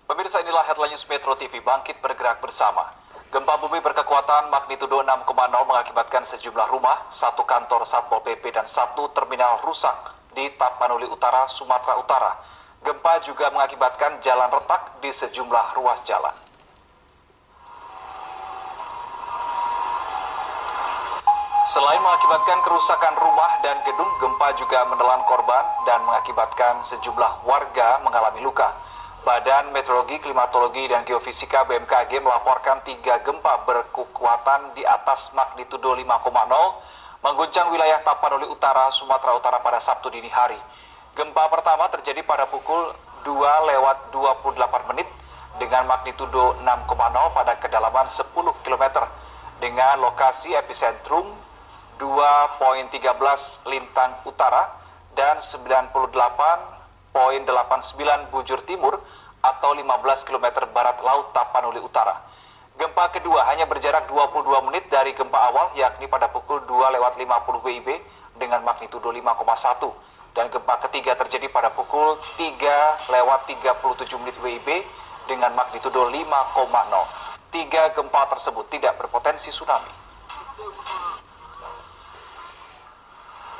Pemirsa, inilah headline news Metro TV, bangkit bergerak bersama. Gempa bumi berkekuatan magnitudo 6,0 mengakibatkan sejumlah rumah, satu kantor Satpol PP dan satu terminal rusak di Tapanuli Utara, Sumatera Utara. Gempa juga mengakibatkan jalan retak di sejumlah ruas jalan. Selain mengakibatkan kerusakan rumah dan gedung, gempa juga menelan korban dan mengakibatkan sejumlah warga mengalami luka. Badan Meteorologi, Klimatologi, dan Geofisika BMKG melaporkan 3 gempa berkekuatan di atas magnitudo 5,0 mengguncang wilayah Tapanuli Utara, Sumatera Utara pada Sabtu dini hari. Gempa pertama terjadi pada pukul 2:28 dengan magnitudo 6,0 pada kedalaman 10 km dengan lokasi epicentrum 2.13 Lintang Utara dan 98.89 Bujur Timur atau 15 km barat laut Tapanuli Utara. Gempa kedua hanya berjarak 22 menit dari gempa awal, yakni pada pukul 2:50 WIB dengan magnitudo 5,1. Dan gempa ketiga terjadi pada pukul 3:37 WIB dengan magnitudo 5,0. 3 gempa tersebut tidak berpotensi tsunami.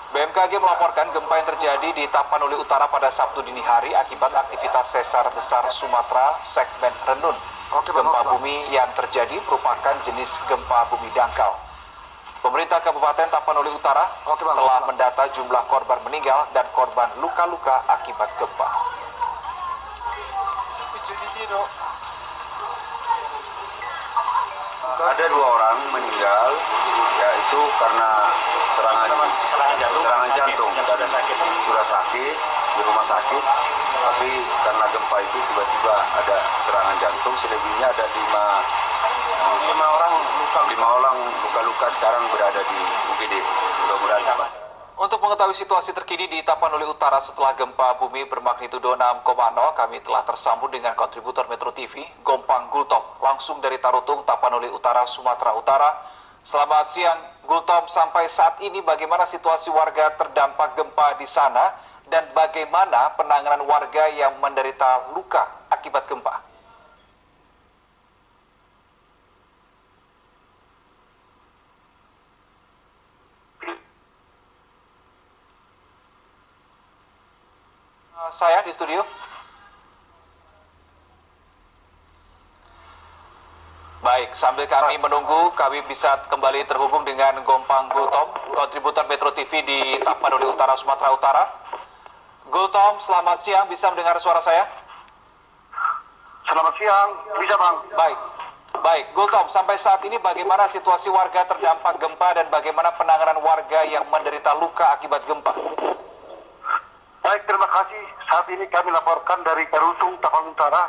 BMKG melaporkan gempa yang terjadi di Tapanuli Utara pada Sabtu dini hari akibat aktivitas sesar besar Sumatera segmen Renun. Gempa bumi yang terjadi merupakan jenis gempa bumi dangkal. Pemerintah Kabupaten Tapanuli Utara telah mendata jumlah korban meninggal dan korban luka-luka akibat gempa. Ada 2 orang meninggal, yaitu karena serangan jantung dan sudah sakit di rumah sakit, tapi karena gempa itu tiba-tiba ada serangan jantung. Selebihnya ada 5 orang luka-luka sekarang berada di UGD. Mudah-mudahan cepat. Untuk mengetahui situasi terkini di Tapanuli Utara setelah gempa bumi bermagnitudo 6,0, kami telah tersambung dengan kontributor Metro TV, Gompang Gultom, langsung dari Tarutung, Tapanuli Utara, Sumatera Utara. Selamat siang, Gultom. Sampai saat ini bagaimana situasi warga terdampak gempa di sana dan bagaimana penanganan warga yang menderita luka akibat gempa? Saya di studio. Baik, sambil kami menunggu, kami bisa kembali terhubung dengan Gompang Gultom, kontributor Metro TV di Tapanuli Utara, Sumatera Utara. Gultom, selamat siang, bisa mendengar suara saya? Selamat siang, bisa Bang? Baik, Gultom, sampai saat ini bagaimana situasi warga terdampak gempa dan bagaimana penanganan warga yang menderita luka akibat gempa? Baik, terima kasih. Saat ini kami laporkan dari Tarutung, Tapanuli Utara.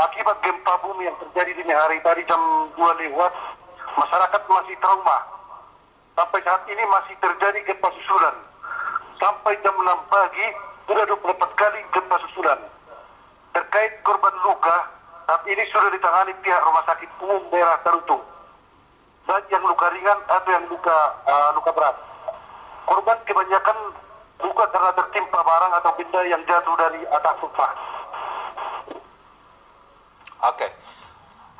Akibat gempa bumi yang terjadi dini hari tadi jam 2 lewat, masyarakat masih trauma. Sampai saat ini masih terjadi gempa susulan. Sampai jam 6 pagi, sudah 24 kali gempa susulan. Terkait korban luka, saat ini sudah ditangani pihak Rumah Sakit Umum Daerah Tarutung. Baik yang luka ringan atau yang luka berat. Korban kebanyakan luka karena tertimpa barang atau benda yang jatuh dari atas rumah. Oke.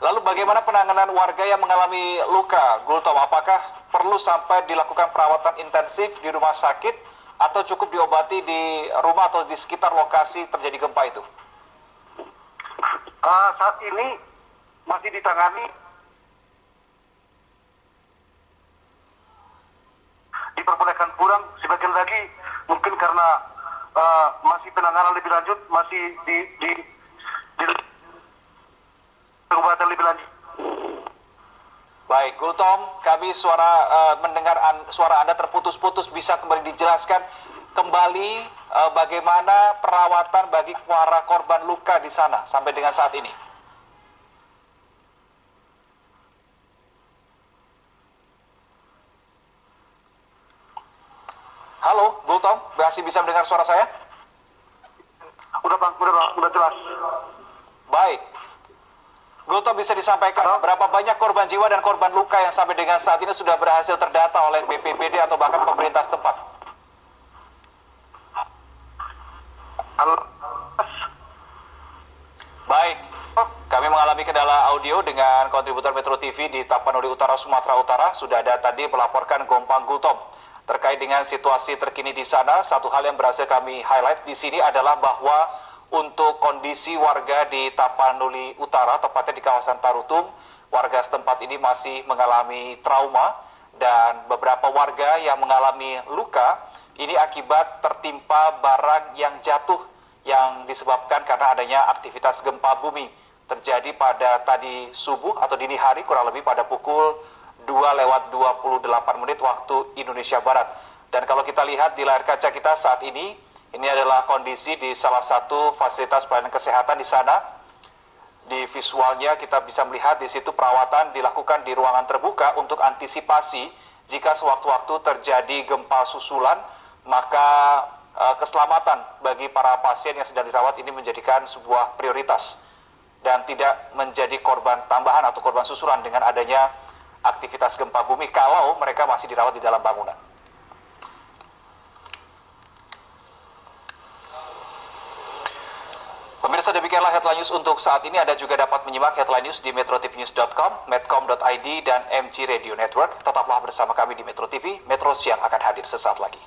Lalu bagaimana penanganan warga yang mengalami luka, Gultom? Apakah perlu sampai dilakukan perawatan intensif di rumah sakit atau cukup diobati di rumah atau di sekitar lokasi terjadi gempa itu? Saat ini masih ditangani. Diperbolehkan pulang, sebagian lagi mungkin karena masih penanganan lebih lanjut, masih di pengobatan lebih lanjut. Baik, Gultom, kami mendengar suara Anda terputus-putus. Bisa kembali dijelaskan kembali bagaimana perawatan bagi para korban luka di sana sampai dengan saat ini? Halo, Gultom, masih bisa mendengar suara saya? Udah jelas. Baik. Gultom, bisa disampaikan berapa banyak korban jiwa dan korban luka yang sampai dengan saat ini sudah berhasil terdata oleh BPBD atau bahkan pemerintah setempat? mengalami kendala audio dengan kontributor Metro TV di Tapanuli Utara, Sumatera Utara. Sudah ada tadi melaporkan Gompang Gultom. Terkait dengan situasi terkini di sana, satu hal yang berhasil kami highlight di sini adalah bahwa untuk kondisi warga di Tapanuli Utara, tepatnya di kawasan Tarutung, warga setempat ini masih mengalami trauma dan beberapa warga yang mengalami luka ini akibat tertimpa barang yang jatuh yang disebabkan karena adanya aktivitas gempa bumi terjadi pada tadi subuh atau dini hari, kurang lebih pada pukul 2:28 waktu Indonesia Barat. Dan kalau kita lihat di layar kaca kita saat ini adalah kondisi di salah satu fasilitas pelayanan kesehatan di sana. Di visualnya kita bisa melihat di situ perawatan dilakukan di ruangan terbuka untuk antisipasi jika sewaktu-waktu terjadi gempa susulan, maka keselamatan bagi para pasien yang sedang dirawat ini menjadikan sebuah prioritas dan tidak menjadi korban tambahan atau korban susulan dengan adanya aktivitas gempa bumi kalau mereka masih dirawat di dalam bangunan. Pemirsa, demikianlah headline news untuk saat ini. Anda juga dapat menyimak headline news di metrotvnews.com, medcom.id, dan MG Radio Network. Tetaplah bersama kami di Metro TV. Metro Siang akan hadir sesaat lagi.